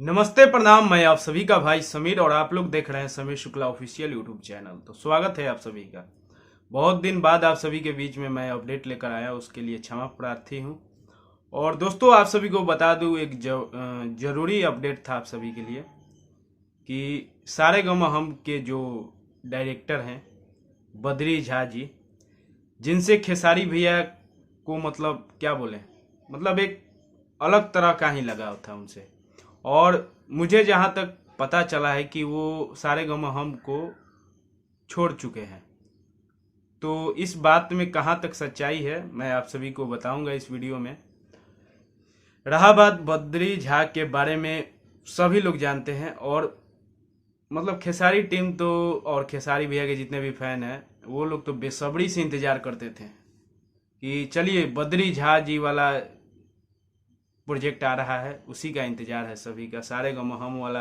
नमस्ते प्रणाम। मैं आप सभी का भाई समीर और आप लोग देख रहे हैं Sameer Shukla official YouTube channel. तो स्वागत है आप सभी का। बहुत दिन बाद आप सभी के बीच में मैं अपडेट लेकर आया, उसके लिए क्षमा प्रार्थी हूं। और दोस्तों, आप सभी को बता दूं, एक जरूरी अपडेट था आप सभी के लिए कि सारेगामा हम के जो डायरेक्टर हैं बद्री झा जी, जिनसे खेसारी भैया को मतलब क्या बोले, मतलब एक अलग तरह का ही लगाव था उनसे। और मुझे जहाँ तक पता चला है कि वो सारेगामा हम को छोड़ चुके हैं। तो इस बात में कहाँ तक सच्चाई है मैं आप सभी को बताऊंगा इस वीडियो में। रहा बात बद्री झा के बारे में, सभी लोग जानते हैं। और मतलब खेसारी टीम तो, और खेसारी भैया के जितने भी फैन हैं वो लोग तो बेसब्री से इंतजार करते थे कि चलिए बद्री झा जी वाला प्रोजेक्ट आ रहा है, उसी का इंतजार है सभी का। सारेगामा हम वाला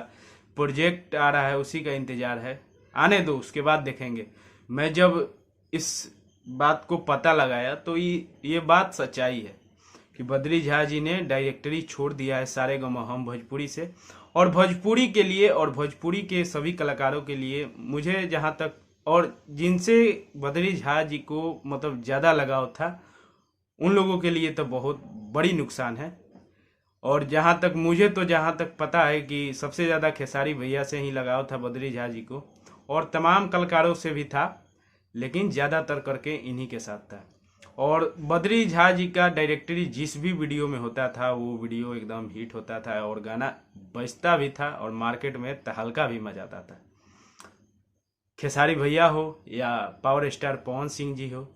प्रोजेक्ट आ रहा है, उसी का इंतजार है। आने दो, उसके बाद देखेंगे। मैं जब इस बात को पता लगाया तो ये बात सच्चाई है कि बद्री झा जी ने डायरेक्टरी छोड़ दिया है सारेगामा हम भोजपुरी से। और भोजपुरी के लिए और भोजपुरी के सभी कलाकारों के लिए, मुझे जहाँ तक, और जिनसे बद्री झा जी को मतलब ज़्यादा लगाव था, उन लोगों के लिए तो बहुत बड़ी नुकसान है। और जहाँ तक मुझे, तो जहाँ तक पता है कि सबसे ज़्यादा खेसारी भैया से ही लगाव था बद्री झा जी को, और तमाम कलाकारों से भी था, लेकिन ज़्यादातर करके इन्हीं के साथ था। और बद्री झा जी का डायरेक्टरी जिस भी वीडियो में होता था वो वीडियो एकदम हिट होता था, और गाना बजता भी था, और मार्केट में तहलका भी मचाता था। खेसारी भैया हो या पावर स्टार पवन सिंह जी हो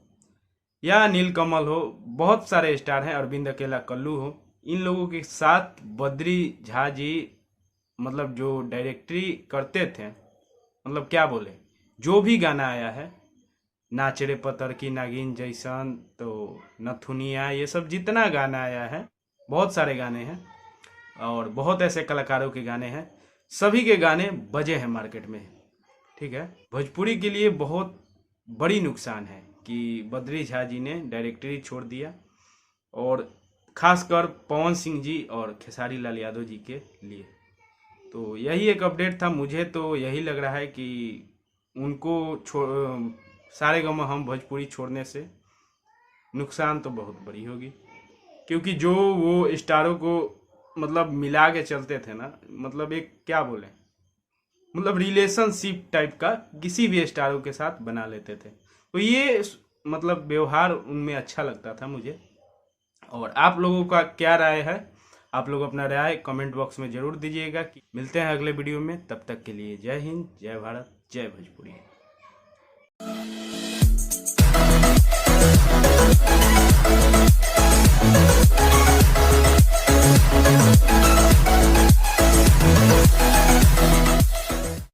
या नीलकमल हो, बहुत सारे स्टार हैं, अरविंद अकेला कल्लू हो, इन लोगों के साथ बद्री झा जी मतलब जो डायरेक्टरी करते थे, मतलब क्या बोले, जो भी गाना आया है, नाचरे पतर की नागिन जैसन, तो नथुनिया, ये सब जितना गाना आया है, बहुत सारे गाने हैं और बहुत ऐसे कलाकारों के गाने हैं, सभी के गाने बजे हैं मार्केट में। ठीक है, भोजपुरी के लिए बहुत बड़ी नुकसान है कि बद्री झा जी ने डायरेक्टरी छोड़ दिया, और खासकर पवन सिंह जी और खेसारी लाल यादव जी के लिए। तो यही एक अपडेट था। मुझे तो यही लग रहा है कि उनको सारेगामा हम भोजपुरी छोड़ने से नुकसान तो बहुत बड़ी होगी, क्योंकि जो वो स्टारों को मतलब मिला के चलते थे ना, मतलब एक क्या बोले, मतलब रिलेशनशिप टाइप का किसी भी स्टारों के साथ बना लेते थे। तो ये मतलब व्यवहार उनमें अच्छा लगता था मुझे। और आप लोगों का क्या राय है, आप लोग अपना राय कमेंट बॉक्स में जरूर दीजिएगा। कि मिलते हैं अगले वीडियो में, तब तक के लिए जय हिंद, जय भारत, जय भोजपुरी।